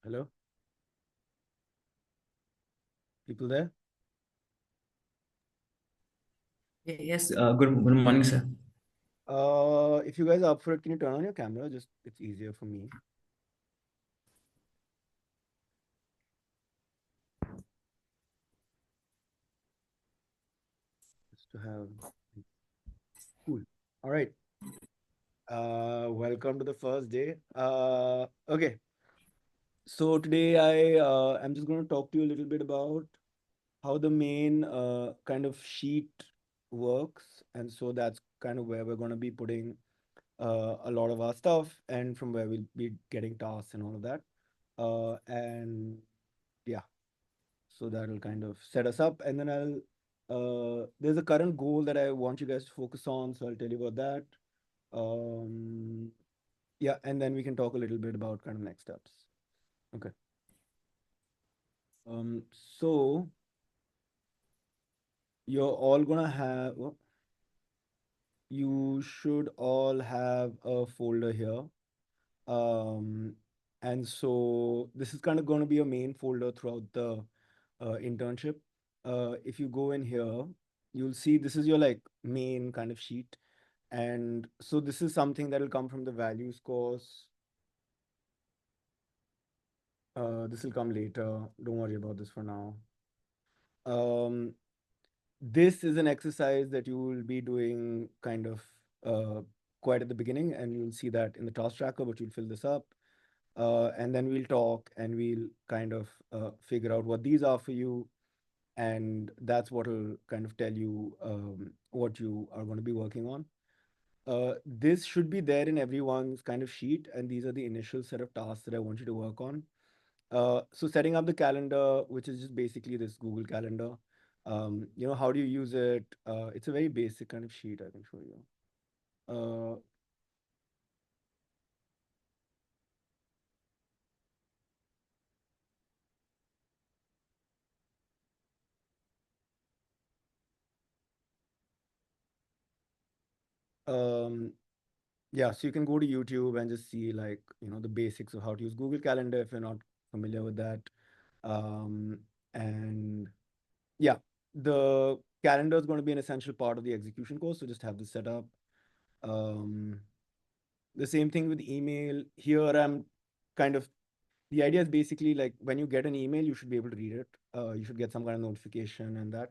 Hello? People there? Yes, good morning, sir. If you guys are up for it, can you turn on your camera? Just it's easier for me. Just to have cool. All right. Welcome to the first day. Okay. So today I'm just going to talk to you a little bit about how the main kind of sheet works, and so that's kind of where we're going to be putting a lot of our stuff, and from where we'll be getting tasks and all of that. And yeah. So that'll kind of set us up. And then there's a current goal that I want you guys to focus on. So I'll tell you about that. Um, yeah. And then we can talk a little bit about kind of next steps. Okay. So you're all gonna have, you should all have a folder here. Um, and so this is kind of going to be a main folder throughout the internship. If you go in here, you'll see this is your like main kind of sheet. And so this is something that will come from the values course. This will come later. Don't worry about this for now. Um, this is an exercise that you will be doing kind of quite at the beginning, and you'll see that in the task tracker, but you'll fill this up. And then we'll talk and we'll kind of figure out what these are for you. And that's what will kind of tell you what you are going to be working on. This should be there in everyone's kind of sheet, and these are the initial set of tasks that I want you to work on. So setting up the calendar, which is just basically this Google Calendar. How do you use it? It's a very basic kind of sheet I can show you. Uh, um, Yeah, so you can go to YouTube and just see like, the basics of how to use Google Calendar if you're not familiar with that. Um, and yeah, the calendar is going to be an essential part of the execution course. So just have this set up. Um, the same thing with email. Here I'm kind of the idea is basically like when you get an email, you should be able to read it. You should get some kind of notification and that.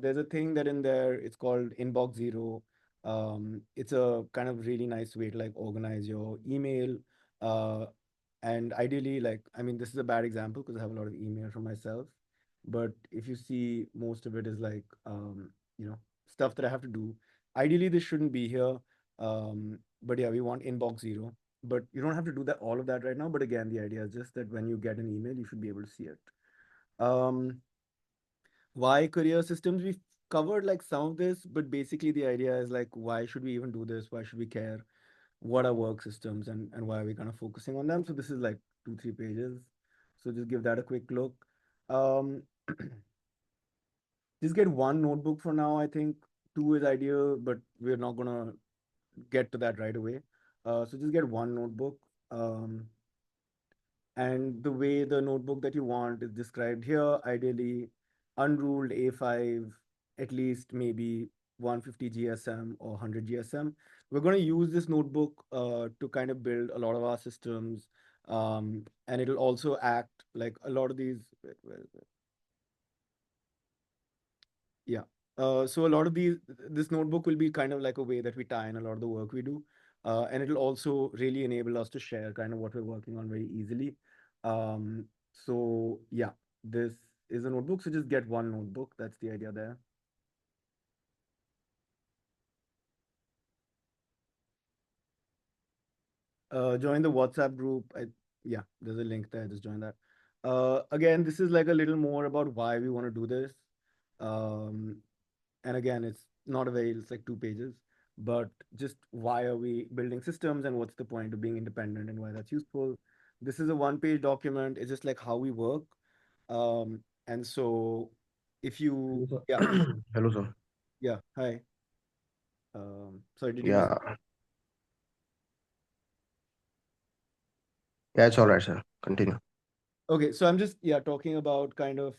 There's a thing that in there, it's called inbox zero. It's a kind of really nice way to like organize your email. Uh, and ideally, like, I mean, this is a bad example because I have a lot of email from myself. But if you see, most of it is like, stuff that I have to do. Ideally, this shouldn't be here. But yeah, we want inbox zero, but you don't have to do that all of that right now. But again, the idea is just that when you get an email, you should be able to see it. um why career systems? We've covered like some of this, but basically the idea is like, why should we even do this? Why should we care? What are work systems, and why are we kind of focusing on them? So this is like 2-3 pages, so just give that a quick look. um just get one notebook for now. I think two is ideal, but we're not gonna get to that right away. So just get one notebook. And the way the notebook that you want is described here, ideally unruled A5, at least maybe 150 GSM or 100 GSM. We're going to use this notebook to kind of build a lot of our systems. And it'll also act like a lot of these. Where is it? Yeah. So a lot of this notebook will be kind of like a way that we tie in a lot of the work we do. And it'll also really enable us to share kind of what we're working on very easily. So yeah, this is a notebook. So just get one notebook. That's the idea there. Join the WhatsApp group. Yeah, there's a link there. Just join that. Again, this is like a little more about why we want to do this. Um, and again, it's like 2 pages, but just why are we building systems and what's the point of being independent and why that's useful. This is a one-page document. It's just like how we work. And so if you, Hello, yeah, sir. Hello, sir. yeah, hi. Sorry, did you miss? Yeah, yeah, it's all right, sir. Continue. Okay, so I'm just talking about kind of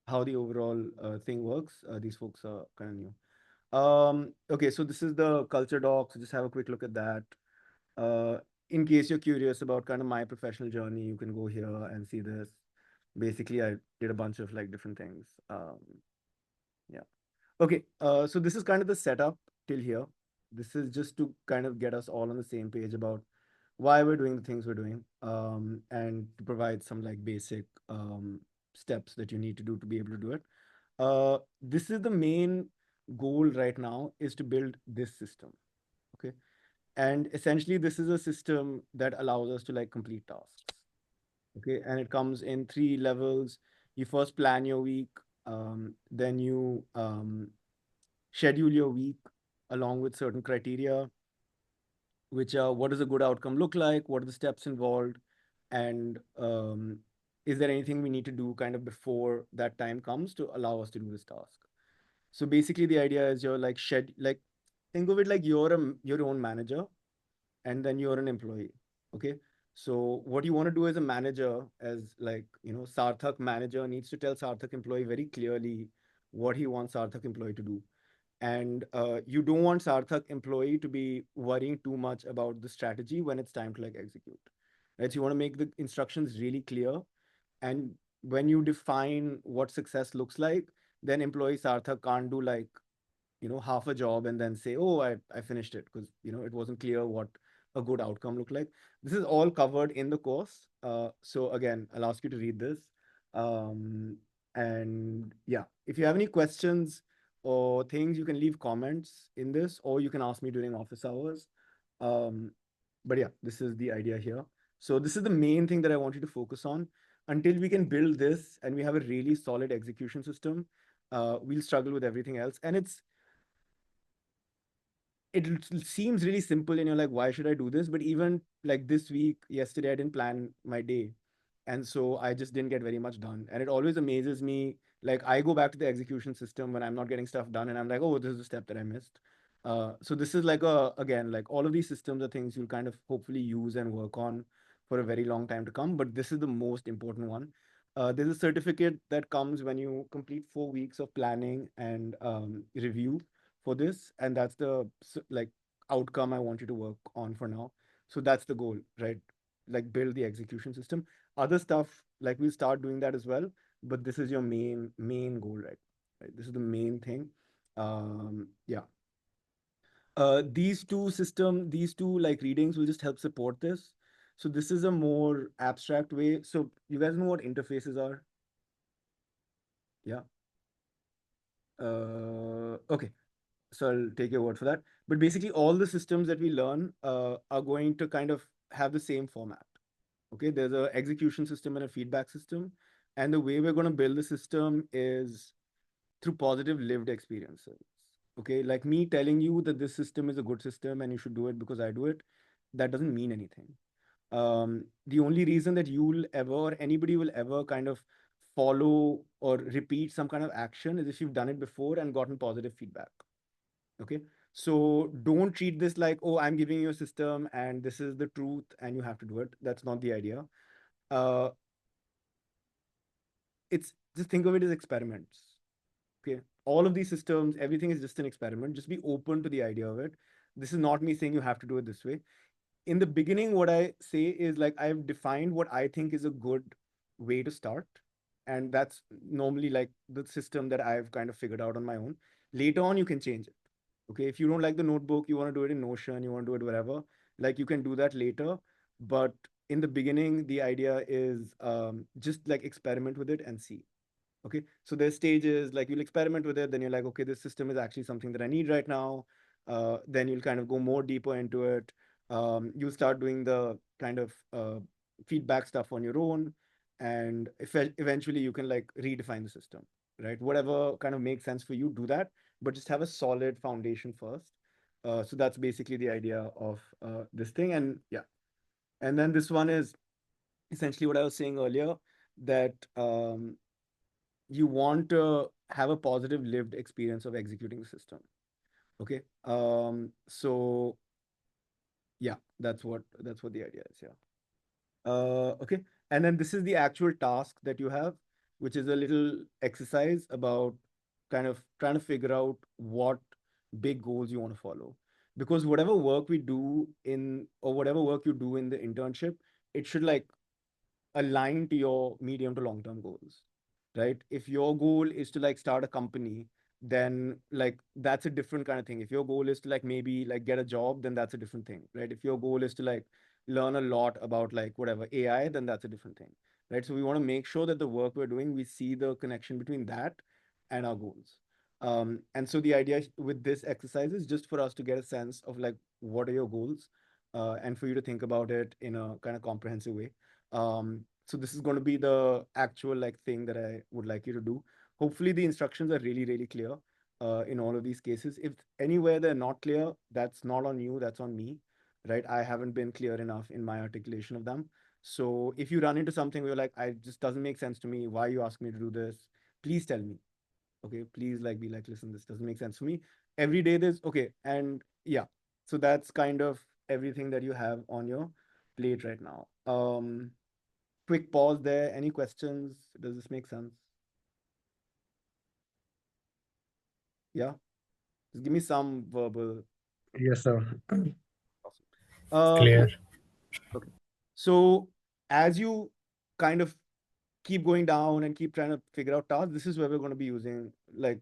how the overall thing works. These folks are kind of new. Okay, so this is the culture doc. So just have a quick look at that. Uh, in case you're curious about kind of my professional journey, you can go here and see this. Basically, I did a bunch of like different things. Yeah. Okay, so this is kind of the setup till here. This is just to kind of get us all on the same page about why we're doing the things we're doing, and to provide some like basic steps that you need to do to be able to do it. This is the main goal right now is to build this system. Okay, and essentially this is a system that allows us to like complete tasks. Okay, and it comes in three levels. You first plan your week, then you schedule your week along with certain criteria, which are what does a good outcome look like, what are the steps involved, and is there anything we need to do kind of before that time comes to allow us to do this task. So basically the idea is you're like like think of it like your own manager, and then you're an employee. Okay, so what you want to do as a manager, as like Sarthak manager needs to tell Sarthak employee very clearly what he wants Sarthak employee to do. And you don't want Sarthak employee to be worrying too much about the strategy when it's time to like execute. Right, so you want to make the instructions really clear, and when you define what success looks like, then employee Sarthak can't do like half a job and then say, oh, I finished it, because it wasn't clear what a good outcome looked like. This is all covered in the course, so again I'll ask you to read this, and yeah, if you have any questions or things, you can leave comments in this, or you can ask me during office hours. um, but yeah, this is the idea here. So this is the main thing that I want you to focus on. Until we can build this and we have a really solid execution system, we'll struggle with everything else. And it seems really simple and you're like, why should I do this? But even like this week, yesterday, I didn't plan my day, and so I just didn't get very much done. And it always amazes me, like I go back to the execution system when I'm not getting stuff done, and I'm like, oh, this is a step that I missed. So this is like again, like all of these systems are things you'll kind of hopefully use and work on for a very long time to come, but this is the most important one. There's a certificate that comes when you complete 4 weeks of planning and review for this, and that's the like outcome I want you to work on for now. So that's the goal, right? Like build the execution system. Other stuff, like we'll start doing that as well, but this is your main goal, right? This is the main thing. Yeah. These two like readings will just help support this. So this is a more abstract way. So you guys know what interfaces are? Yeah. Okay. So I'll take your word for that. But basically, all the systems that we learn are going to kind of have the same format. Okay, there's a execution system and a feedback system, and the way we're going to build the system is through positive lived experiences. Okay, like me telling you that this system is a good system and you should do it because I do it, that doesn't mean anything. The only reason that you'll ever or anybody will ever kind of follow or repeat some kind of action is if you've done it before and gotten positive feedback. Okay, so don't treat this like, oh, I'm giving you a system and this is the truth and you have to do it. That's not the idea. uh it's just think of it as experiments. Okay, all of these systems, everything is just an experiment. Just be open to the idea of it. This is not me saying you have to do it this way. In the beginning, what I say is like I've defined what I think is a good way to start, and that's normally like the system that I've kind of figured out on my own. Later on you can change it. Okay, if you don't like the notebook, you want to do it in Notion, you want to do it wherever, like you can do that later. But in the beginning, the idea is just like experiment with it and see. Okay, so there's stages, like you'll experiment with it, then you're like, okay, this system is actually something that I need right now. Then you'll kind of go more deeper into it. You'll start doing the kind of feedback stuff on your own, and eventually you can like redefine the system, right? Whatever kind of makes sense for you, do that, but just have a solid foundation first. So that's basically the idea of this thing. And yeah, and then this one is essentially what I was saying earlier, that you want to have a positive lived experience of executing the system. Okay, so yeah, that's what the idea is. Yeah. Okay, And then this is the actual task that you have, which is a little exercise about kind of trying to figure out what big goals you want to follow. Because whatever work we do in, or whatever work you do in the internship, it should like align to your medium to long term goals, right? If your goal is to like start a company, then like that's a different kind of thing. If your goal is to like maybe like get a job, then that's a different thing, right? If your goal is to like learn a lot about like whatever AI, then that's a different thing, right? So we want to make sure that the work we're doing, we see the connection between that and our goals. And so the idea with this exercise is just for us to get a sense of like what are your goals, and for you to think about it in a kind of comprehensive way. So this is going to be the actual like thing that I would like you to do. Hopefully the instructions are really, really clear in all of these cases. If anywhere they're not clear, that's not on you, that's on me, right? I haven't been clear enough in my articulation of them. So if you run into something where you're like, I just doesn't make sense to me, why you ask me to do this? Please tell me. Okay, please like be like, listen, this doesn't make sense for me. Every day there's okay, and yeah. So that's kind of everything that you have on your plate right now. Quick pause there. Any questions? Does this make sense? Yeah. Just give me some verbal. Yes, sir. Awesome. Clear. Okay. Okay. So as you kind of keep going down and keep trying to figure out tasks, this is where we're going to be using like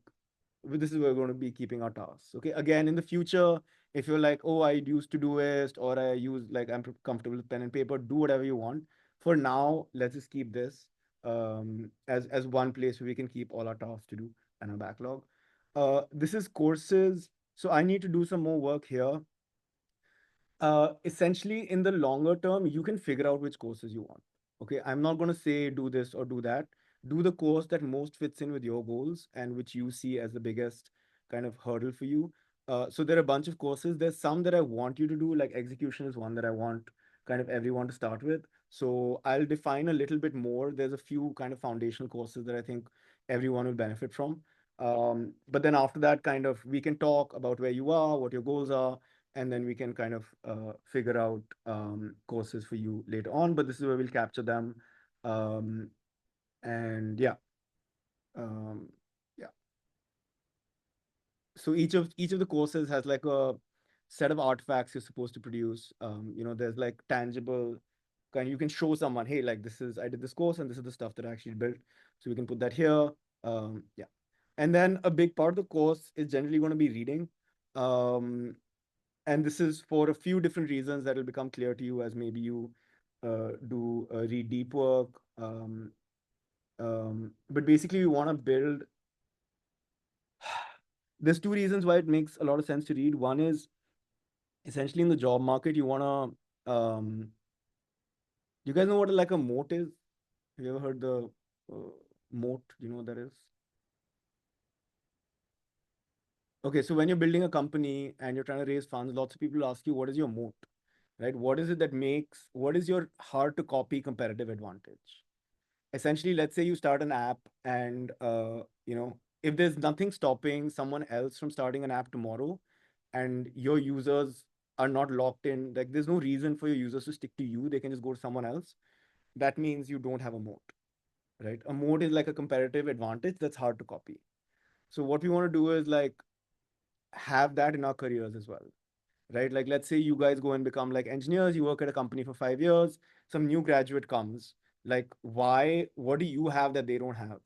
this is where we're going to be keeping our tasks. Okay. Again, in the future, if you're like, oh, I used to do it, or I use like I'm comfortable with pen and paper, do whatever you want. For now, let's just keep this as one place where we can keep all our tasks to do and our backlog. This is courses. So I need to do some more work here. Essentially, in the longer term, you can figure out which courses you want. Okay, I'm not going to say do this or do that. Do the course that most fits in with your goals and which you see as the biggest kind of hurdle for you. So there are a bunch of courses. There's some that I want you to do, like execution is one that I want kind of everyone to start with. So I'll define a little bit more. There's a few kind of foundational courses that I think everyone will benefit from. But then after that, kind of we can talk about where you are, what your goals are, and then we can kind of figure out courses for you later on. But this is where we'll capture them, um, and yeah, um, yeah. So each of the courses has like a set of artifacts you're supposed to produce. There's like tangible kind. You can show someone, hey, like this is I did this course and this is the stuff that I actually built. So we can put that here. Yeah, and then a big part of the course is generally going to be reading. Um, and this is for a few different reasons that will become clear to you as maybe you do read deep work. But basically, we want to build. There's two reasons why it makes a lot of sense to read. One is essentially in the job market, you want to. You guys know what like a moat is? Have you ever heard the moat? Do you know what that is? Okay, so when you're building a company and you're trying to raise funds, lots of people ask you, what is your moat? Right? What is it that makes, what is your hard to copy competitive advantage? Essentially, let's say you start an app and, if there's nothing stopping someone else from starting an app tomorrow and your users are not locked in, like there's no reason for your users to stick to you, they can just go to someone else. That means you don't have a moat, right? A moat is like a competitive advantage that's hard to copy. So what we want to do is like have that in our careers as well, right? Like, let's say you guys go and become like engineers, you work at a company for 5 years, some new graduate comes. Like, why, what do you have that they don't have?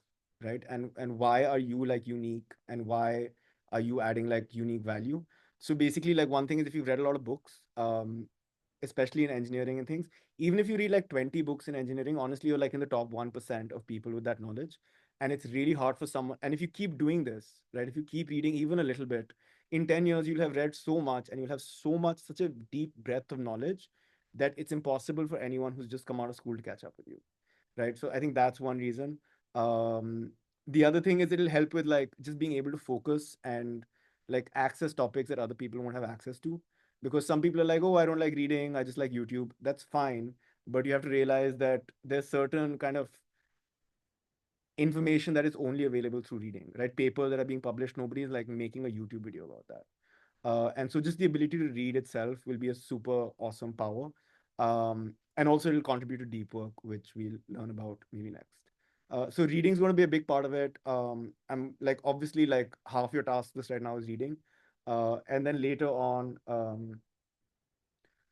Right. And why are you like unique and why are you adding like unique value? So basically, like one thing is if you've read a lot of books, especially in engineering and things, even if you read like 20 books in engineering, honestly, you're like in the top 1% of people with that knowledge. And it's really hard for someone. And if you keep doing this, right, if you keep reading even a little bit, in 10 years, you'll have read so much and you'll have so much, such a deep breadth of knowledge that it's impossible for anyone who's just come out of school to catch up with you. Right. So I think that's one reason. Um, the other thing is it'll help with like just being able to focus and like access topics that other people won't have access to. Because some people are like, oh, I don't like reading, I just like YouTube. That's fine. But you have to realize that there's certain kind of information that is only available through reading, right? Papers that are being published, nobody is like making a YouTube video about that. And so just the ability to read itself will be a super awesome power. And also it'll contribute to deep work, which we'll learn about maybe next. So reading is going to be a big part of it. I'm like obviously like half your task this right now is reading, and then later on,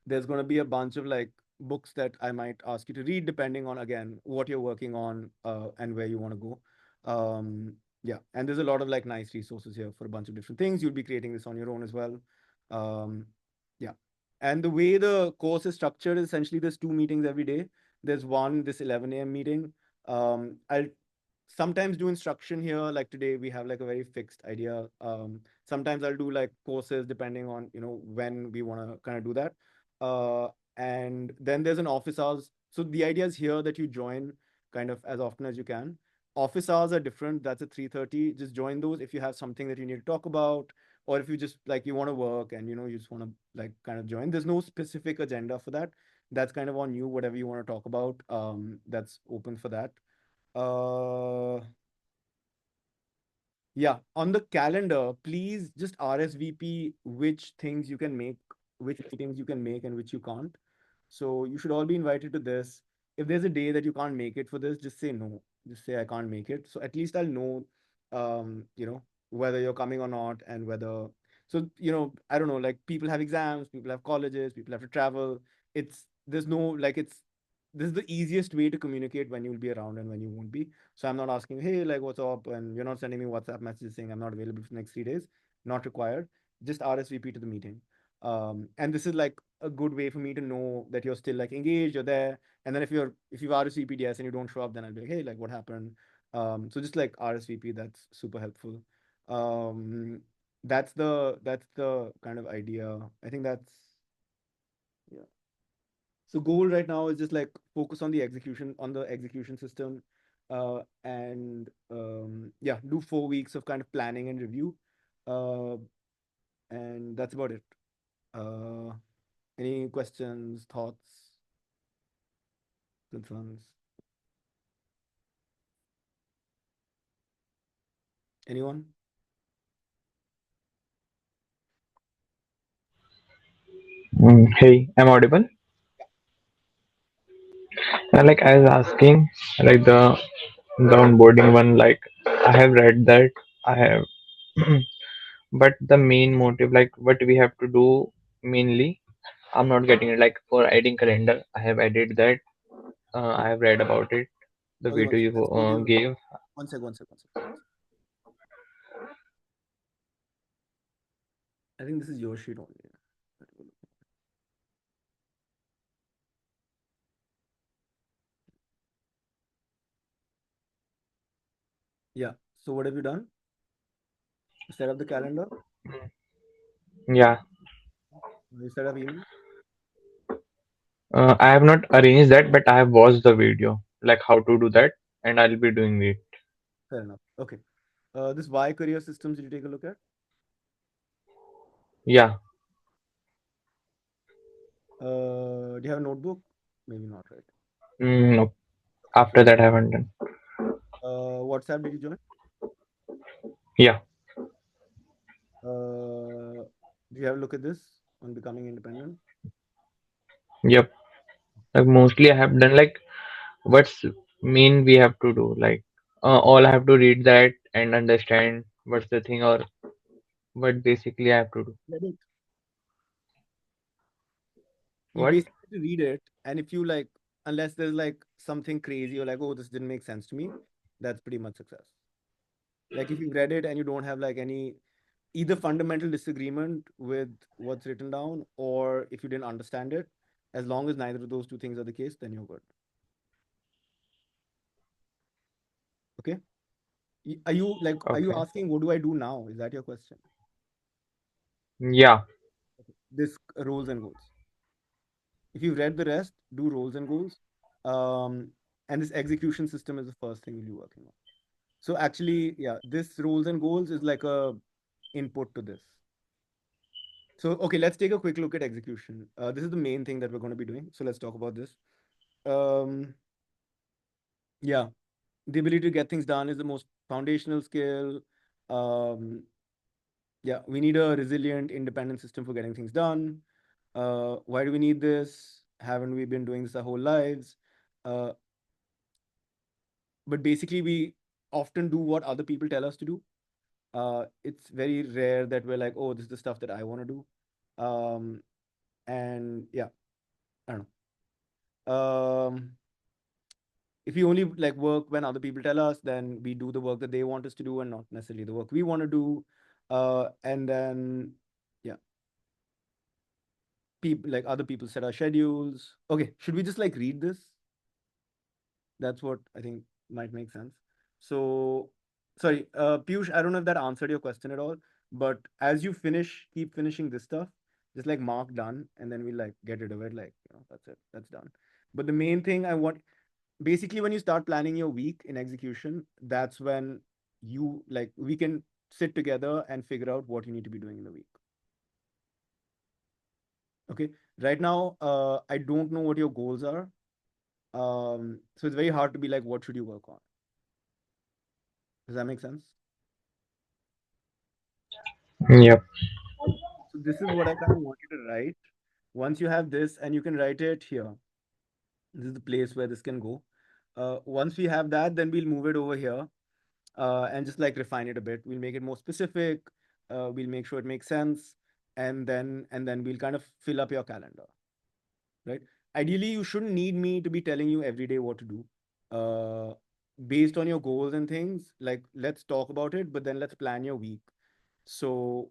there's going to be a bunch of like books that I might ask you to read depending on again what you're working on and where you want to go. Yeah, and there's a lot of like nice resources here for a bunch of different things. You'll be creating this on your own as well. Um, yeah, and the way the course is structured is essentially there's two meetings every day. There's one this 11 a.m. meeting. I'll sometimes do instruction here. Like today, we have like a very fixed idea. Sometimes I'll do like courses depending on when we want to kind of do that. Uh, and then there's an office hours. So the idea is here that you join kind of as often as you can. Office hours are different. That's at 3:30. Just join those if you have something that you need to talk about, or if you just like you want to work and you just want to like kind of join. There's no specific agenda for that. That's kind of on you. Whatever you want to talk about, that's open for that. Uh, yeah, on the calendar, please just RSVP which things you can make, which meetings you can make, and which you can't. So you should all be invited to this. If there's a day that you can't make it for this, just say no. Just say I can't make it. So at least I'll know, whether you're coming or not, and whether. So I don't know. Like people have exams, people have colleges, people have to travel. There's no like it's. This is the easiest way to communicate when you'll be around and when you won't be. So I'm not asking, hey, like, what's up? And you're not sending me WhatsApp messages saying I'm not available for the next 3 days. Not required. Just RSVP to the meeting. And this is like a good way for me to know that you're still like engaged, you're there. And then if you've RSVP'd yes and you don't show up, then I'll be like, hey, like, what happened? So just like RSVP, that's super helpful. Um, that's the kind of idea. I think that's yeah. So goal right now is just like focus on the execution system, and yeah, do 4 weeks of kind of planning and review, uh, and that's about it. Uh, any questions, thoughts, concerns? Anyone? Hey, I'm audible. Like I was asking, like the onboarding one, like I have read that I have, but the main motive, like what we have to do mainly, I'm not getting it. Like for adding calendar, I have added that. I have read about it, the Okay, one video sec. you Let's go to gave. one sec, one sec, one sec. I think this is your sheet only. Yeah. So what have you done? Set up the calendar. Yeah, You set up email. I have not arranged that, but I have watched the video, like how to do that, and I'll be doing it. Fair enough. Okay. This Y career systems. Did you take a look at? Yeah. Do you have a notebook? Maybe not, right? No. Okay, After that, I haven't done. WhatsApp, did you join? Yeah. Do you have a look at this on becoming independent? Yep. Like mostly I have done like what's mean we have to do. Like all I have to read that and understand what's the thing or what basically I have to do. Read it. You What? basically have to read it, and if you like, unless there's like something crazy or like, oh, this didn't make sense to me, that's pretty much success. Like if you read it and you don't have like any either fundamental disagreement with what's written down, or if you didn't understand it, as long as neither of those two things are the case, then you're good. Okay. Are you Okay. asking what do I do now? Is that your question? Yeah. This roles and goals. If you've read the rest, do roles and goals. Um, and this execution system is the first thing you'll be working on. So actually, yeah, this roles and goals is like a input to this. So okay, let's take a quick look at execution. This is the main thing that we're going to be doing. So let's talk about this. Um, yeah, the ability to get things done is the most foundational skill. Um, yeah, we need a resilient, independent system for getting things done. Why do we need this? Haven't we been doing this our whole lives? Uh, but basically, we often do what other people tell us to do. It's very rare that we're like, oh, this is the stuff that I want to do. And yeah, I don't know. If we only like work when other people tell us, then we do the work that they want us to do and not necessarily the work we want to do. And then, yeah, people like other people set our schedules. Okay, should we just like read this? That's what I think might make sense. So, sorry, Piyush, I don't know if that answered your question at all, but as you finish, keep finishing this stuff, just like mark done, and then we like get rid of it. Like, that's it, that's done. But the main thing I want, basically, when you start planning your week in execution, that's when you like, we can sit together and figure out what you need to be doing in the week. Okay. Right now, I don't know what your goals are. So it's very hard to be like, what should you work on? Does that make sense? Yep. So this is what I kind of want you to write. Once you have this, and you can write it here. This is the place where this can go. Once we have that, then we'll move it over here, and just like refine it a bit. We'll make it more specific. We'll make sure it makes sense, and then we'll kind of fill up your calendar, right? Ideally, you shouldn't need me to be telling you every day what to do. Uh, Based on your goals and things, like let's talk about it, but then let's plan your week. So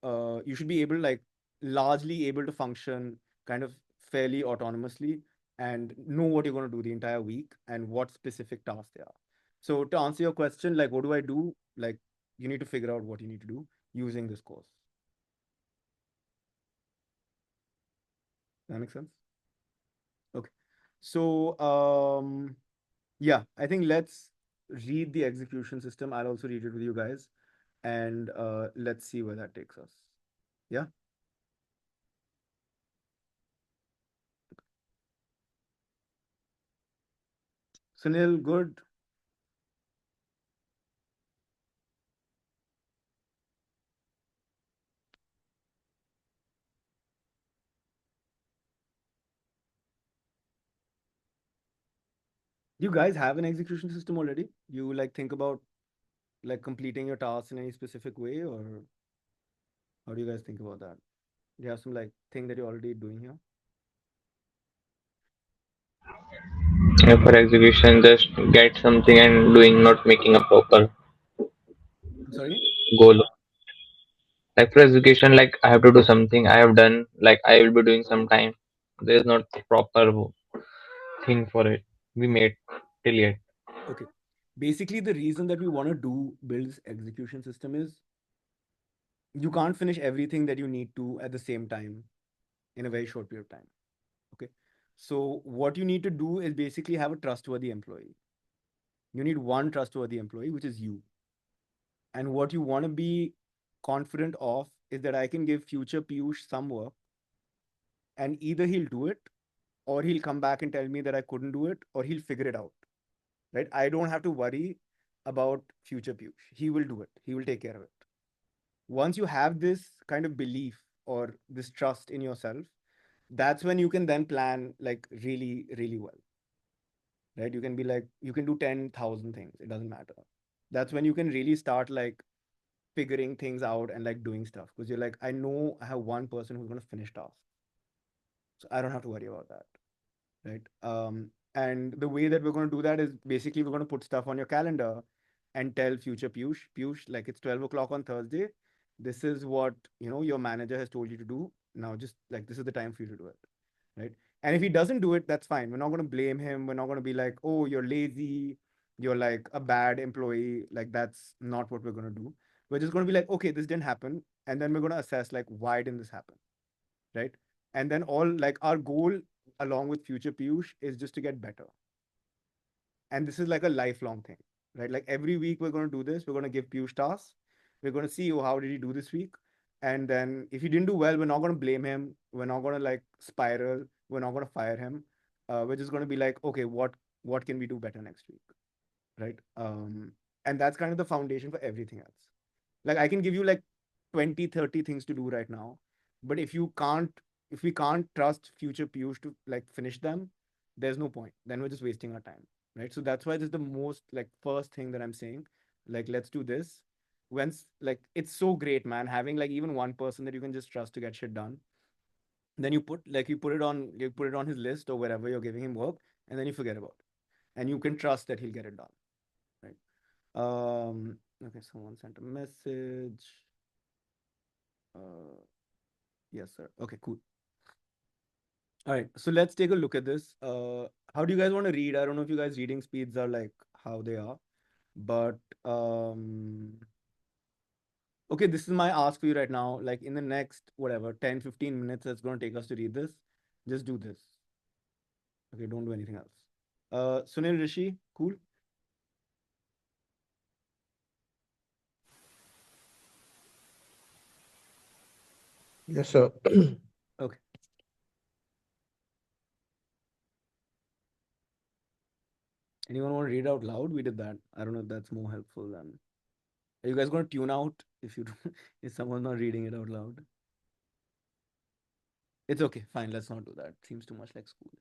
you should be able, like, largely able to function kind of fairly autonomously and know what you're going to do the entire week and what specific tasks they are. So to answer your question, like, what do I do? Like, you need to figure out what you need to do using this course. That makes sense? Okay. So yeah, I think let's read the execution system. I'll also read it with you guys, and let's see where that takes us. Yeah. Sunil, good. Do you guys have an execution system already? You like think about like completing your tasks in any specific way, or how do you guys think about that? Do you have some like thing that you're already doing here? For execution, just get something and doing, not making a proper I'm sorry? goal. Like for execution, like I have to do something I have done, like I will be doing sometime. There is not proper thing for it. We made till yet. Okay. Basically, the reason that we want to do build this execution system is you can't finish everything that you need to at the same time in a very short period of time. Okay. So what you need to do is basically have a trustworthy employee. You need one trustworthy employee, which is you. And what you want to be confident of is that I can give future Piyush some work, and either he'll do it or he'll come back and tell me that I couldn't do it, or he'll figure it out. Right? I don't have to worry about future Piyush. He will do it. He will take care of it. Once you have this kind of belief or this trust in yourself, that's when you can then plan like really, really well. Right? You can be like, you can do 10,000 things. It doesn't matter. That's when you can really start like figuring things out and like doing stuff, because you're like, I know I have one person who's going to finish tasks. So I don't have to worry about that. Right? And the way that we're going to do that is basically we're going to put stuff on your calendar and tell future Piyush, like it's 12 o'clock on Thursday. This is what, your manager has told you to do. Now just like, this is the time for you to do it. Right? And if he doesn't do it, that's fine. We're not going to blame him. We're not going to be like, oh, you're lazy. You're like a bad employee. Like, that's not what we're going to do. We're just going to be like, okay, this didn't happen. And then we're going to assess like, why didn't this happen? Right? And then all like our goal along with future Piyush is just to get better. And this is like a lifelong thing, right? Like every week we're going to do this. We're going to give Piyush tasks. We're going to see, oh, how did he do this week? And then if he didn't do well, we're not going to blame him. We're not going to like spiral. We're not going to fire him. We're just going to be like, okay, what can we do better next week, right? And that's kind of the foundation for everything else. Like I can give you like 20, 30 things to do right now, but if you can't if we can't trust future Piyush to like finish them, there's no point. Then we're just wasting our time, right? So that's why this is the most like first thing that I'm saying. Like, let's do this. Like it's so great, man, having like even one person that you can just trust to get shit done. Then you put it on his list or wherever you're giving him work, and then you forget about it. And you can trust that he'll get it done, right? Okay, someone sent a message. Uh, yes, sir. Okay, cool. All right, so let's take a look at this. How do you guys want to read? I don't know if you guys' reading speeds are like how they are, but okay, this is my ask for you right now. Like in the next whatever 10, 15 minutes that's going to take us to read this, just do this. Okay, don't do anything else. Sunil Rishi, cool. Yes, sir. Okay. Anyone want to read out loud? We did that. I don't know if that's more helpful than. Are you guys going to tune out if you if someone's not reading it out loud? It's okay. Fine. Let's not do that. Seems too much like school.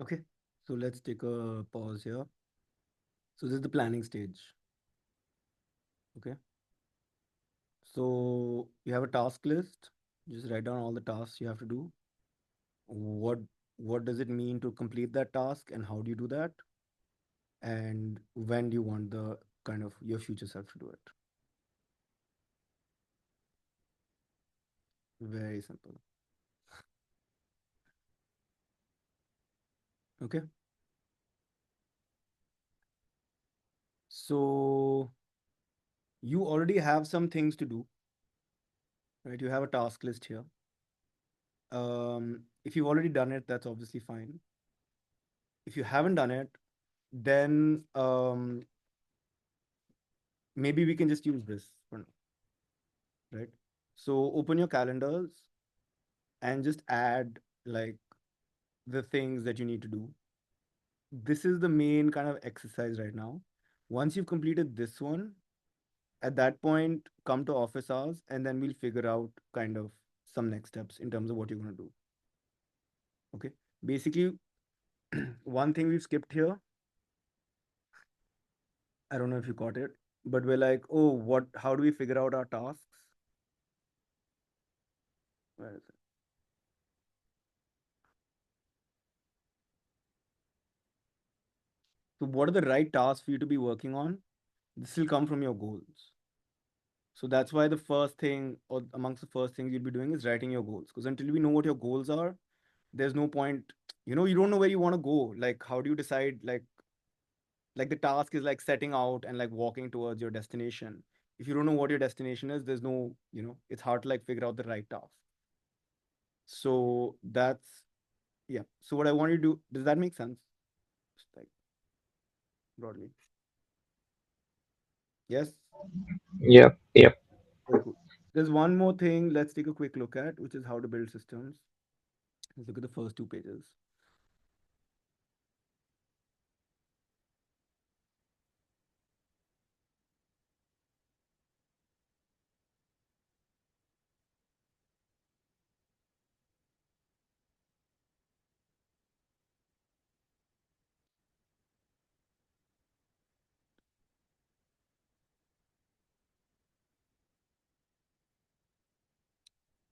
Okay, so let's take a pause here. So this is the planning stage. Okay, so you have a task list. Just write down all the tasks you have to do. What what does it mean to complete that task, and how do you do that? And when do you want the kind of your future self to do it? Very simple. Okay, so you already have some things to do, right? You have a task list here. If you've already done it, that's obviously fine. If you haven't done it, then maybe we can just use this for now, right? So open your calendars and just add like the things that you need to do. This is the main kind of exercise right now. Once you've completed this one, at that point, come to office hours and then we'll figure out kind of some next steps in terms of what you're going to do. Okay. Basically, one thing we've skipped here, I don't know if you caught it, but we're like, oh, how do we figure out our tasks? Where is it? So, what are the right tasks for you to be working on? This will come from your goals. So that's why the first thing, or amongst the first things you'll be doing, is writing your goals. Because until we know what your goals are, there's no point. You don't know where you want to go. Like, how do you decide? Like the task is like setting out and like walking towards your destination. If you don't know what your destination is, there's no, it's hard to like figure out the right task. So that's yeah. So what I want you to do, does that make sense? Just like broadly. Yes. Yep, yep. Very cool. There's one more thing. Let's take a quick look at, which is how to build systems. Let's look at the first two pages.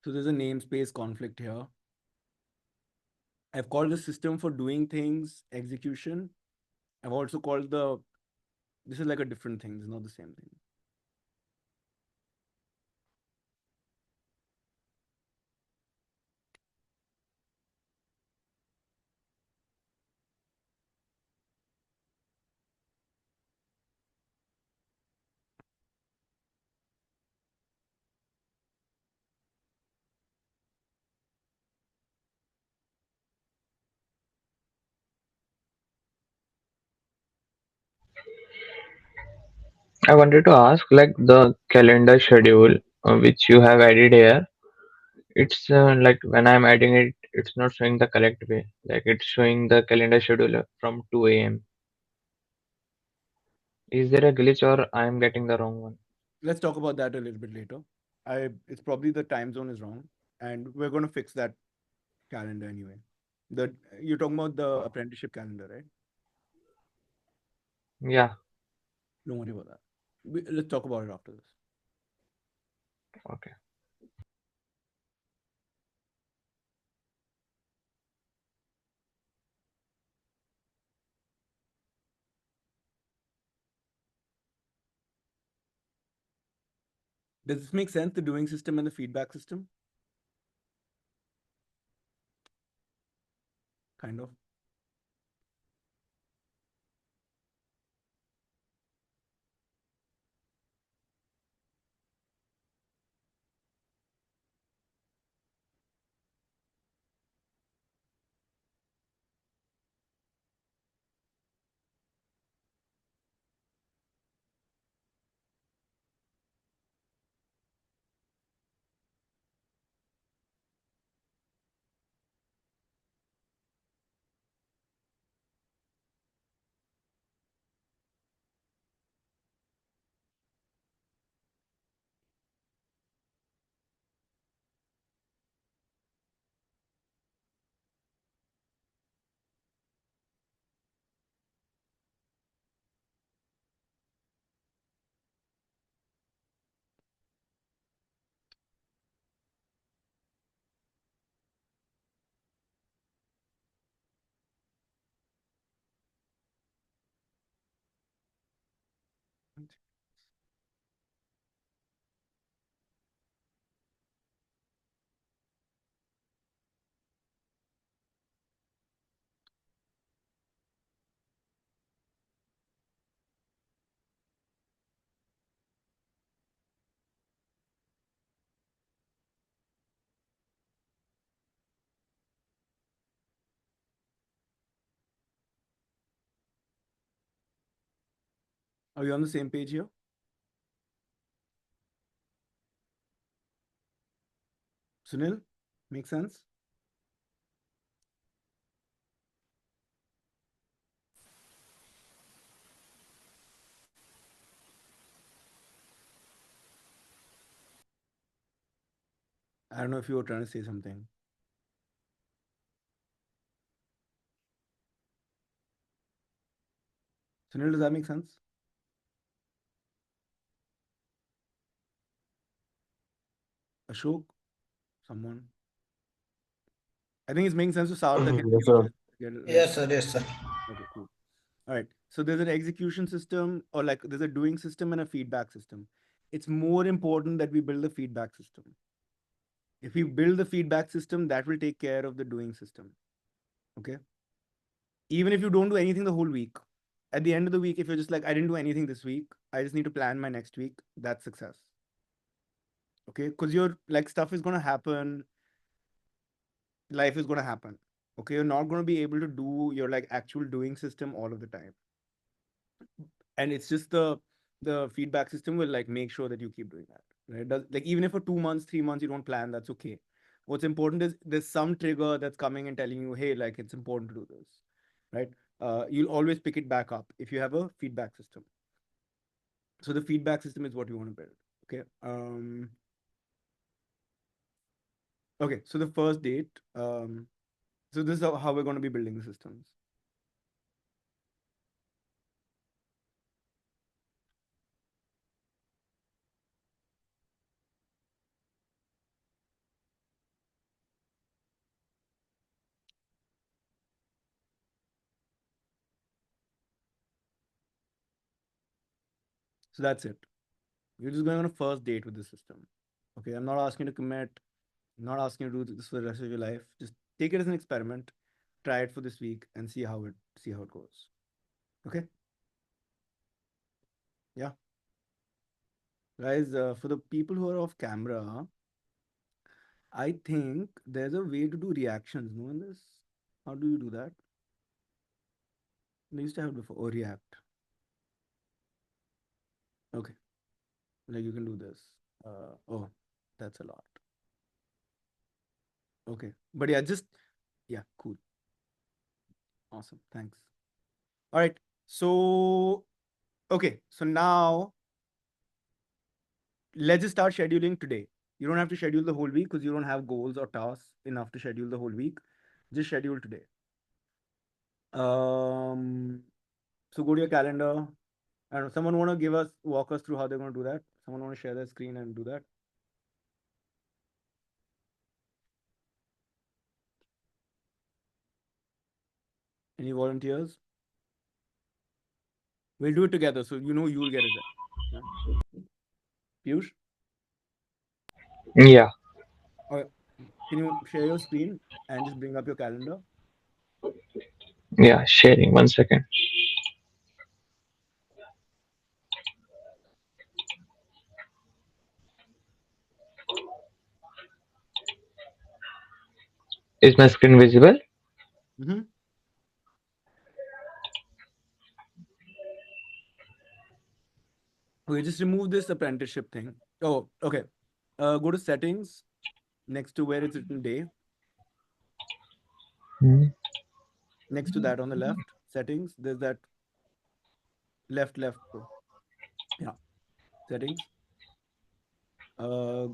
So there's a namespace conflict here. I've called the system for doing things execution. I've also called this is like a different thing. It's not the same thing. I wanted to ask, like the calendar schedule which you have added here. It's like when I'm adding it, it's not showing the correct way. Like it's showing the calendar schedule from 2 a.m. Is there a glitch or I'm getting the wrong one? Let's talk about that a little bit later. It's probably the time zone is wrong, and we're going to fix that calendar anyway. The You're talking about the apprenticeship calendar, right? Yeah, Don't worry about that. Let's talk about it after this. okay. Does this make sense? The doing system and the feedback system, kind of. Are you on the same page here? Sunil, make sense? I don't know if you were trying to say something. Sunil, does that make sense? Ashok, someone. I think it's making sense to start with the Yes, sir. Yes, sir. Yes, sir. Okay, cool. All right. So there's an execution system, or like there's a doing system and a feedback system. It's more important that we build the feedback system. If we build the feedback system, that will take care of the doing system. Okay. Even if you don't do anything the whole week, at the end of the week, if you're just like, I didn't do anything this week, I just need to plan my next week, that's success. Okay. Because you're like, stuff is going to happen, life is going to happen. Okay. You're not going to be able to do your like actual doing system all of the time. And it's just the feedback system will like make sure that you keep doing that, right? Like even if for 2 months 3 months you don't plan, that's okay. What's important is there's some trigger that's coming and telling you, hey, like it's important to do this, right? You'll always pick it back up if you have a feedback system. So the feedback system is what you want to build. Okay. Okay, so the first date, so this is how we're going to be building the systems. So that's it. You're just going on a first date with the system. Okay, I'm not asking you to commit. I'm not asking you to do this for the rest of your life. Just take it as an experiment. Try it for this week and see how it goes. Okay. Yeah, guys. For the people who are off camera, I think there's a way to do reactions. No, in this, how do you do that? I used to have it before. Oh, react. Okay, like you can do this. Oh, that's a lot. Okay, but yeah, just yeah, cool, awesome, thanks. All right, so okay, so now let's just start scheduling today. You don't have to schedule the whole week because you don't have goals or tasks enough to schedule the whole week. Just schedule today. So go to your calendar. I don't know. Someone want to walk us through how they're going to do that? Someone want to share their screen and do that? Any volunteers? We'll do it together, so you know you'll get it right. Yeah. Piyush, Yeah. can you share your screen and just bring up your calendar? Yeah. Sharing. 1 second. Is my screen visible? Mm-hmm. Okay, just remove this apprenticeship thing. Oh, okay. Go to settings next to where it's written day. Hmm. Next to that on the left, settings, there's that left, bro. Yeah, settings. Uh,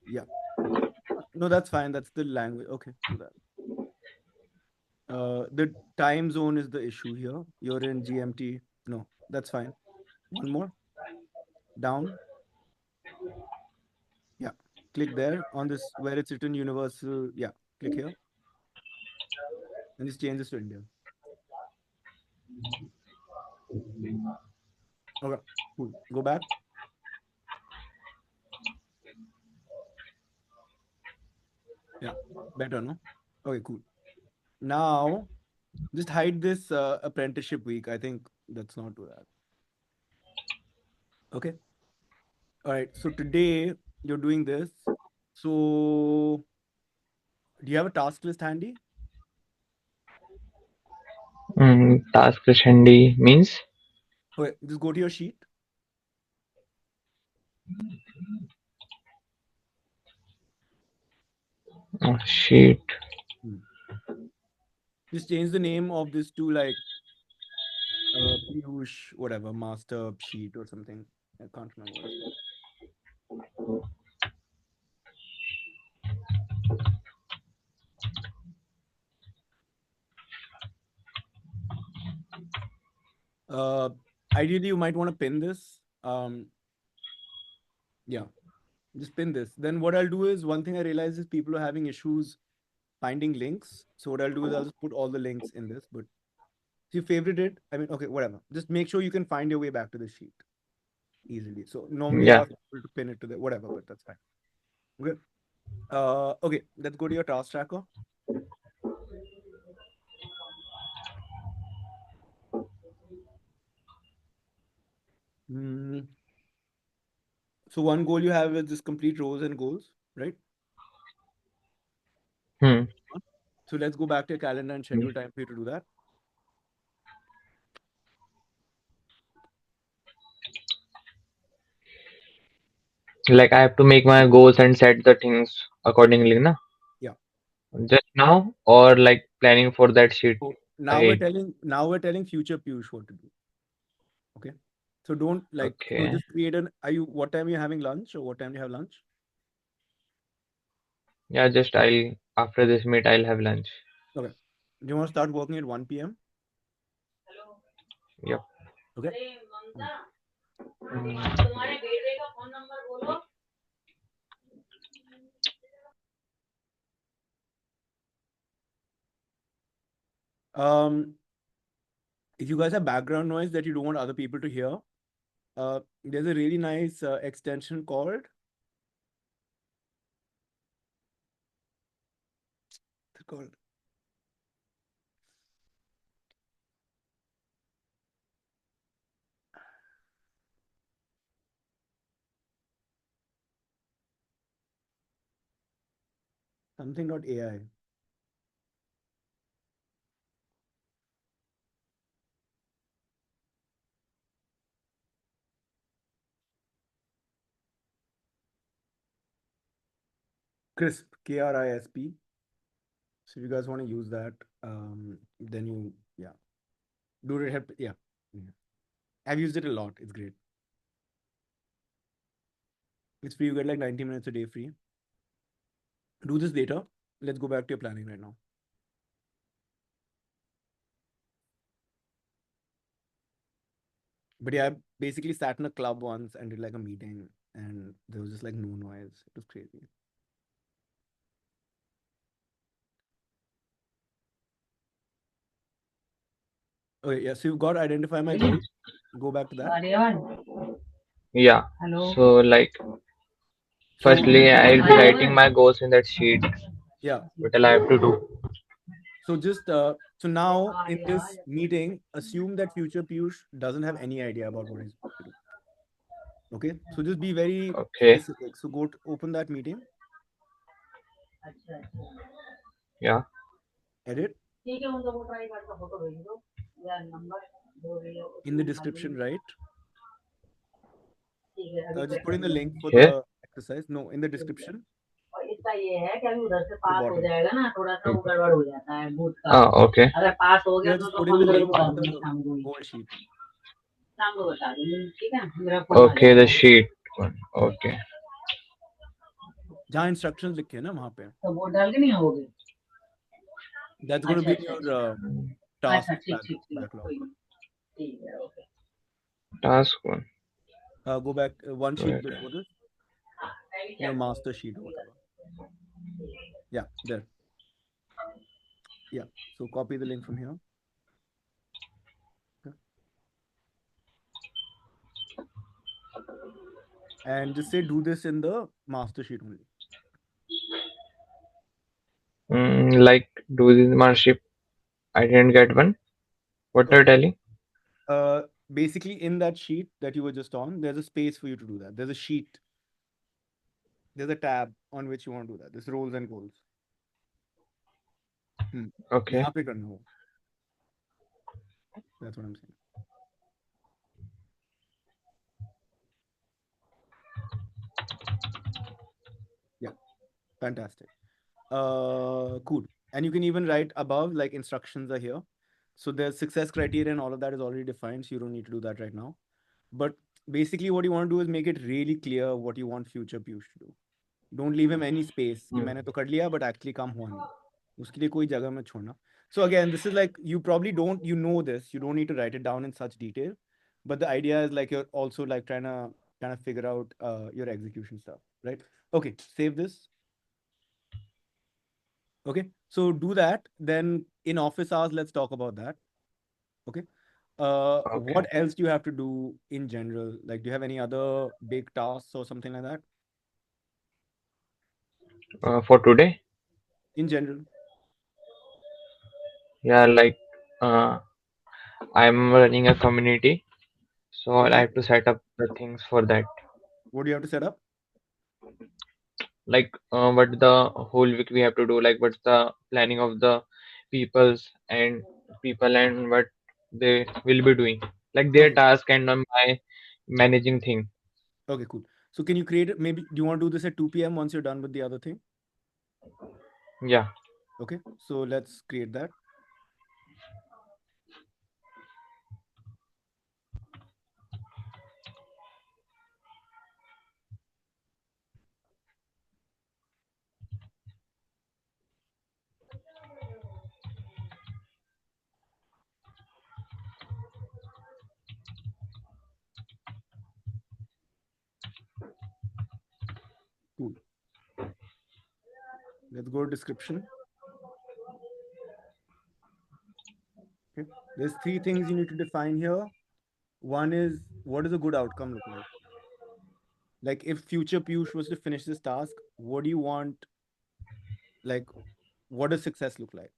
yeah. No, that's fine. That's the language. Okay, do that. The time zone is the issue here. You're in GMT. No, that's fine. One more. Down. Yeah. Click there on this where it's written universal. Yeah. Click here and just change this to India. Okay. Cool. Go back. Yeah. Better, no? Okay, cool. Now just hide this apprenticeship week. I think let's not do that. Okay. All right. So today you're doing this. So do you have a task list handy? Task list handy means Okay, just go to your sheet. Oh, sheet. Just change the name of this to like Piyush, whatever, master sheet or something. I can't remember what it's called. Uh, Ideally, you might want to pin this. Yeah, just pin this. Then what I'll do is, one thing I realize is people are having issues finding links. So what I'll do is I'll just put all the links in this. But if you favorite it, I mean, okay, whatever. Just make sure you can find your way back to the sheet easily. So normally I Yeah. ask people to pin it to the whatever, but that's fine. Okay. Okay, let's go to your task tracker. Mm, So one goal you have is just complete rows and goals, right? Hmm. So let's go back to your calendar and schedule time for you to do that. Like I have to make my goals and set the things accordingly, na? Yeah. Just now or like planning for that sheet So ahead. now we're telling future Piyush what to do. Okay. So don't like so Okay. just create an are you what time are you having lunch or what time do you have lunch? Yeah, just I'll after this meet I'll have lunch. Okay. Do you want to start working at 1 p.m.? Yep. Okay. Um, if you guys have background noise that you don't want other people to hear, there's a really nice extension called something.ai. Crisp, KRISP. So if you guys want to use that, then yeah, do it help. Yeah. Yeah. I've used it a lot. It's great. It's free. You get like 90 minutes a day free. Do this later. Let's go back to your planning right now. But yeah, I basically sat in a club once and did like a meeting, and there was just like no noise. It was crazy. Okay, yeah. So you've got to identify my goal. Go back to that. Yeah. So like So firstly I'll be writing my goals in that sheet. yeah. What all I have to do. So just so now in this meeting, assume that future Piyush doesn't have any idea about what he's going to do. Okay. So just be very Okay. specific. So go to open that meeting, Yeah. edit in the description, right? Just put in the link for Here. the exercise. No, in the description, the bottom. Okay. Yeah, just put in the link for the whole sheet. Okay, the sheet one. Okay. जहाँ instructions लिखे हैं ना वहाँ पे. That's going to be your task backlog. Task one. Go back one sheet Right. before this. Your master sheet or whatever. Yeah, there. Yeah. So copy the link from here. Okay. And just say do this in the master sheet only. Like do this marship. I didn't get one. What are you Okay. telling? Basically in that sheet that you were just on, there's a space for you to do that. There's a sheet. There's a tab on which you want to do that. This roles and goals. Okay. यहाँ पे करना हो. That's what I'm saying. Fantastic. Cool. And you can even write above, like instructions are here. So the success criteria and all of that is already defined, so you don't need to do that right now. But basically, what you want to do is make it really clear what you want future Piyush to do. Don't leave him any space कि Hmm. मैंने तो कर लिया but actually काम हुआ नहीं. उसके लिए कोई जगह मत छोड़ना. So again, this is like you probably don't, you know this, you don't need to write it down in such detail, but the idea is like you're also like trying to kind of figure out your execution stuff, right? Okay, save this. Okay, so do that. Then in office hours, let's talk about that. Okay. Okay. What else do you have to do in general? Like, do you have any other big tasks or something like that For today, in general? yeah, like uh, I'm running a community, so I Okay. have to set up the things for that. What do you have to set up? Like what the whole week we have to do, like what's the planning of the people and what they will be doing, like their Okay. task and my managing thing. Okay, cool. So can you create it? Maybe do you want to do this at 2 p.m. once you're done with the other thing? Yeah. Okay. So let's create that. Cool. Let's go to description. Okay. There's three things you need to define here. One is, what does a good outcome look like? Like if future Piyush was to finish this task, what do you want? Like, what does success look like?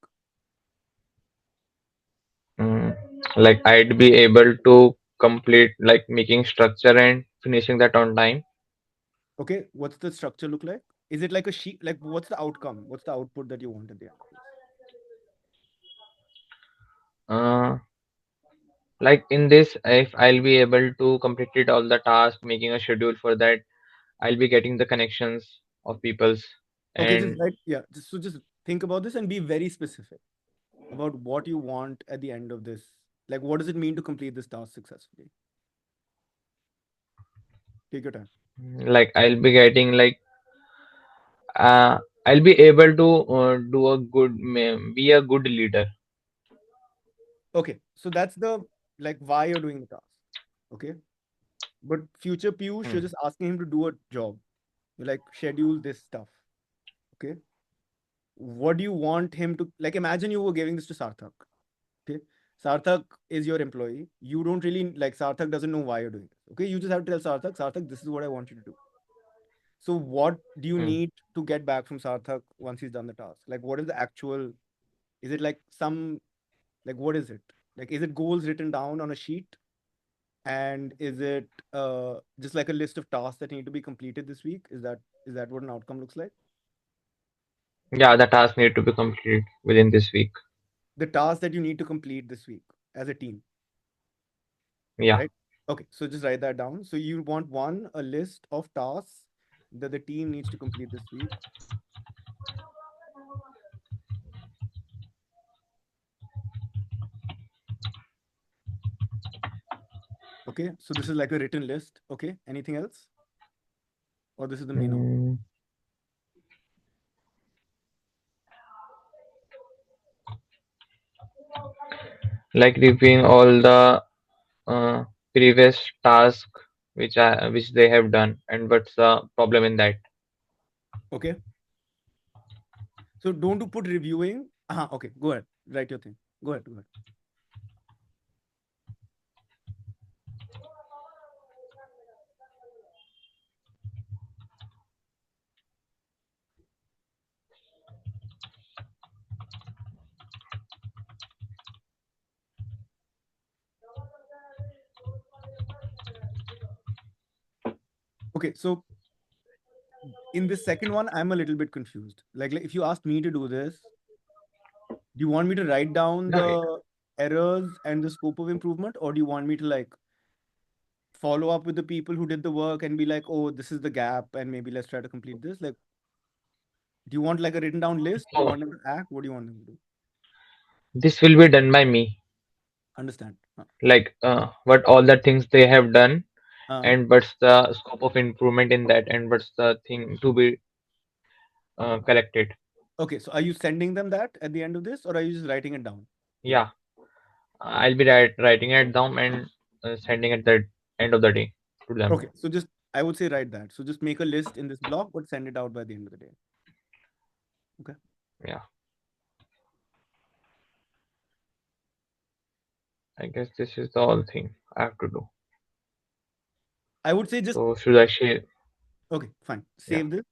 mm, like I'd be able to complete, like making structure and finishing that on time. Okay, what's the structure look like? Is it like a sheet? Like, what's the outcome? What's the output that you want at the end of this? uh, like in this, if I'll be able to complete it all the task, making a schedule for that, I'll be getting the connections of people's. Okay, just And right, yeah. Just think about this and be very specific about what you want at the end of this. Like, what does it mean to complete this task successfully? Take your time. like I'll be getting like I'll be able to be a good leader. Okay, so that's the like why you're doing the task. Okay, but future Piyush, you're Hmm. just asking him to do a job. You're like schedule this stuff. Okay, what do you want him to like? Imagine you were giving this to Sarthak. Okay. Sarthak is your employee. You don't really like Sarthak doesn't know why you're doing this. Okay. You just have to tell Sarthak, Sarthak, this is what I want you to do. So what do you Hmm. need to get back from Sarthak once he's done the task? Like what is the actual, is it like some, like what is it? Like is it goals written down on a sheet? And is it just like a list of tasks that need to be completed this week? Is that what an outcome looks like? Yeah, the task need to be completed within this week. The tasks that you need to complete this week as a team. Yeah. Right? Okay, so just write that down. So you want one, a list of tasks that the team needs to complete this week. Okay, so this is like a written list. Okay, anything else? Or this is the main outcome? Mm, like reviewing all the uh, previous task which they have done and what's the problem in that. Okay, so don't do put reviewing. Okay, go ahead. Write your thing. Go ahead. Go ahead. Okay, so in this second one, I'm a little bit confused. Like if you asked me to do this, do you want me to write down No, the errors and the scope of improvement, or do you want me to like follow up with the people who did the work and be like, oh, this is the gap, and maybe let's try to complete this? Like, Do you want like a written down list? Do you So want them to act? What do you want them to do? this will be done by me, Understand? like what all the things they have done, Uh, and what's the scope of improvement in that, and what's the thing to be collected. okay, so are you sending them that at the end of this, or are you just writing it down? Yeah, I'll be writing it down and sending at the end of the day to them. Okay, so just I would say write that. So just make a list in this block, but send it out by the end of the day. Okay. Yeah, I guess this is the whole thing I have to do. I would say just So should I share? okay, fine. Yeah. Save this.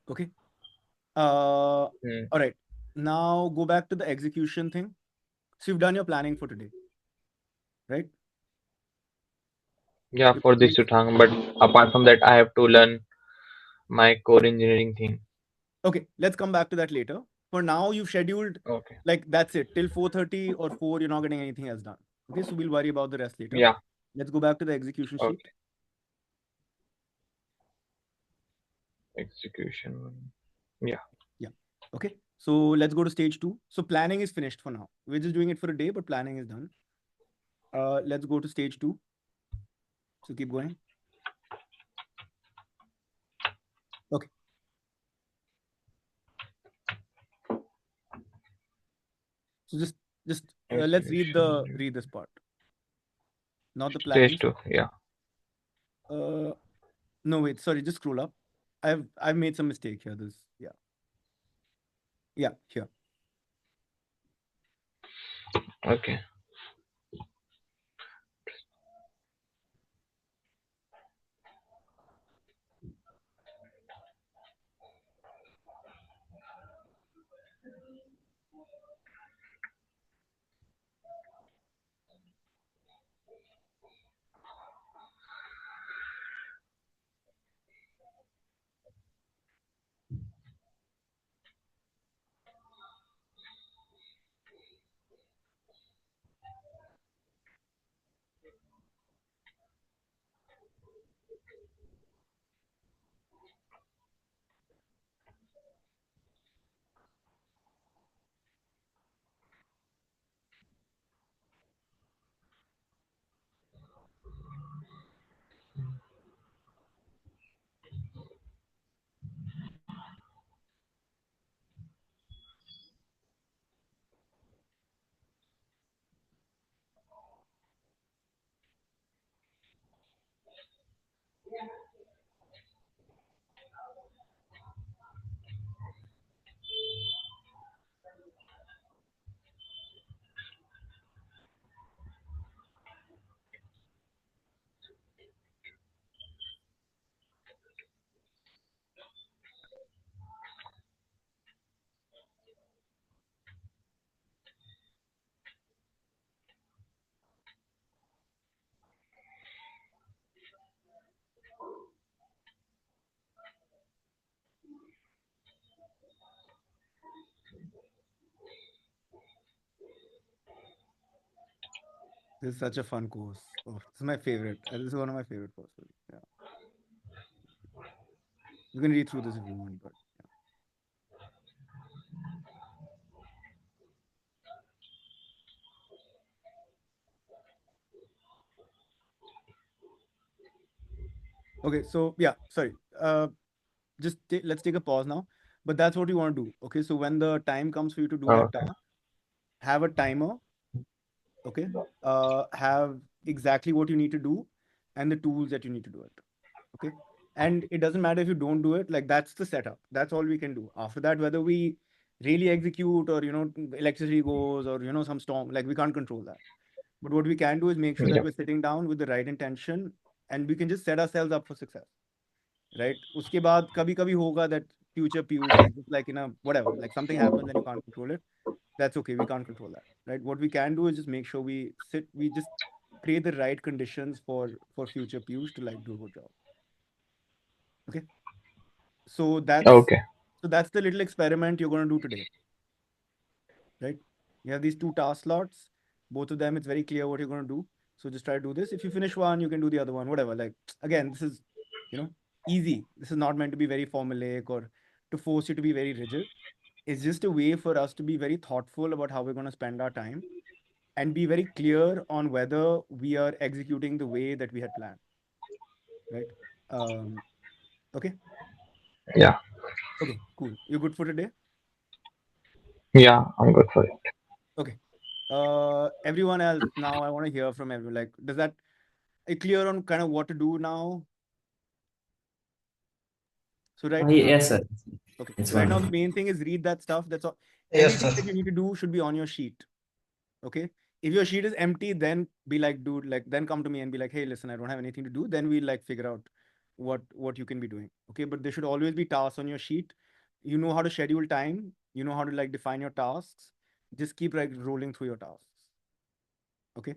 Okay. All Mm. right. Now go back to the execution thing. So you've done your planning for today, right? Yeah, Your for this planning is- Sutang, but apart from that, I have to learn my core engineering thing. Okay, let's come back to that later. For now, you've scheduled Okay. like that's it till 4:30 or 4. You're not getting anything else done. Okay, so we'll worry about the rest later. Yeah. Let's go back to the execution sheet. Okay. Execution. Yeah. Yeah. Okay. So let's go to stage 2. So planning is finished for now. We're just doing it for a day, but planning is done. Let's go to stage 2. So keep going. Okay. So just let's Execution. read this part, not the planning. Stage 2. Yeah. Uh, no wait, sorry, just scroll up. I've made some mistake here. This yeah here. Okay. This is such a fun course. Oh, this is my favorite. This is one of my favorite courses. Yeah, you can read through this if you want, but okay. So yeah, sorry. Let's take a pause now. But that's what you want to do. Okay, so when the time comes for you to do that Okay. task, have a timer. Okay, have exactly what you need to do and the tools that you need to do it. Okay, and it doesn't matter if you don't do it. Like that's the setup. That's all we can do. After that, whether we really execute or electricity goes or some storm, like we can't control that. But what we can do is make sure that Yeah. we're sitting down with the right intention and we can just set ourselves up for success. Right? Uske baad kabhi kabhi hoga that future Piyush, like in a whatever, like something happens and you can't control it. That's okay. We can't control that. Right? What we can do is just make sure we just create the right conditions for future Piyush to like do a good job. Okay. So that's Okay. so that's the little experiment you're going to do today. Right? You have these 2 task slots. Both of them, it's very clear what you're going to do. So just try to do this. If you finish one, you can do the other one, whatever. Like again, this is, you know, easy. This is not meant to be very formulaic or to force you to be very rigid. It's just a way for us to be very thoughtful about how we're going to spend our time and be very clear on whether we are executing the way that we had planned. Right? Um, okay. Yeah. Okay. Cool. You're good for today. Yeah, I'm good for it. Okay. Everyone else, now I want to hear from everyone. Like, does that are you clear on kind of what to do now? So right. Yes, sir. Okay. It's So right now the wonderful. main thing is read that stuff. That's all. Yes, Everything sir. that you need to do should be on your sheet. Okay. If your sheet is empty, then be like, dude, like then come to me and be like, hey, listen, I don't have anything to do. Then we'll like figure out what you can be doing. Okay. But there should always be tasks on your sheet. You know how to schedule time. You know how to like define your tasks. Just keep like rolling through your tasks. Okay.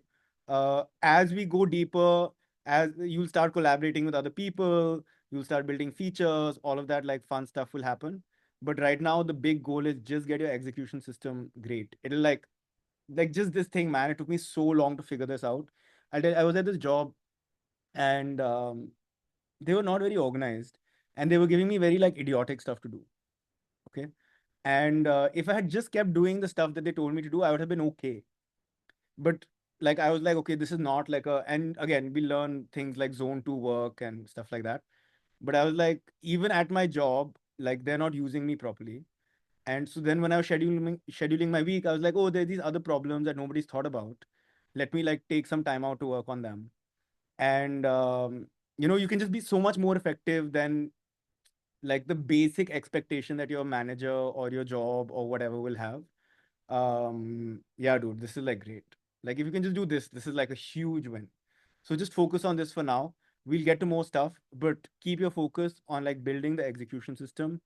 As we go deeper, as you'll start collaborating with other people, you'll start building features, all of that like fun stuff will happen. But right now, the big goal is just get your execution system great. It'll like just this thing, man. It took me so long to figure this out. I was at this job and they were not very organized and they were giving me very like idiotic stuff to do. Okay. And if I had just kept doing the stuff that they told me to do, I would have been okay. But like I was like, okay, this is not like a, and again, we learn things like zone two work and stuff like that. But I was like, even at my job, like they're not using me properly. And so then when I was scheduling my week, I was like, oh, there are these other problems that nobody's thought about. Let me like take some time out to work on them. And you can just be so much more effective than like the basic expectation that your manager or your job or whatever will have. Yeah, dude, this is like great. Like if you can just do this is like a huge win. So just focus on this for now. We'll get to more stuff, but keep your focus on like building the execution system,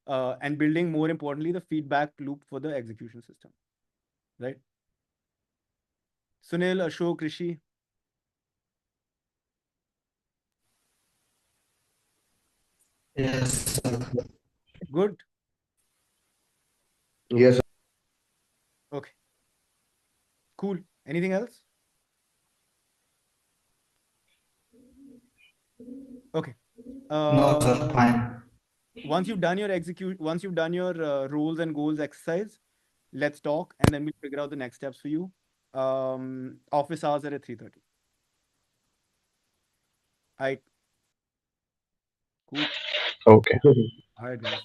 and building, more importantly, the feedback loop for the execution system. Right? Sunil, Ashok, Rishi, Yes, sir. good. Yes, sir. Okay, cool. Anything else? Okay. No, sir. Uh, Fine. once you've done your rules and goals exercise, let's talk, and then we'll figure out the next steps for you. Office hours are at 3:30. All right, cool. Okay. All right, guys.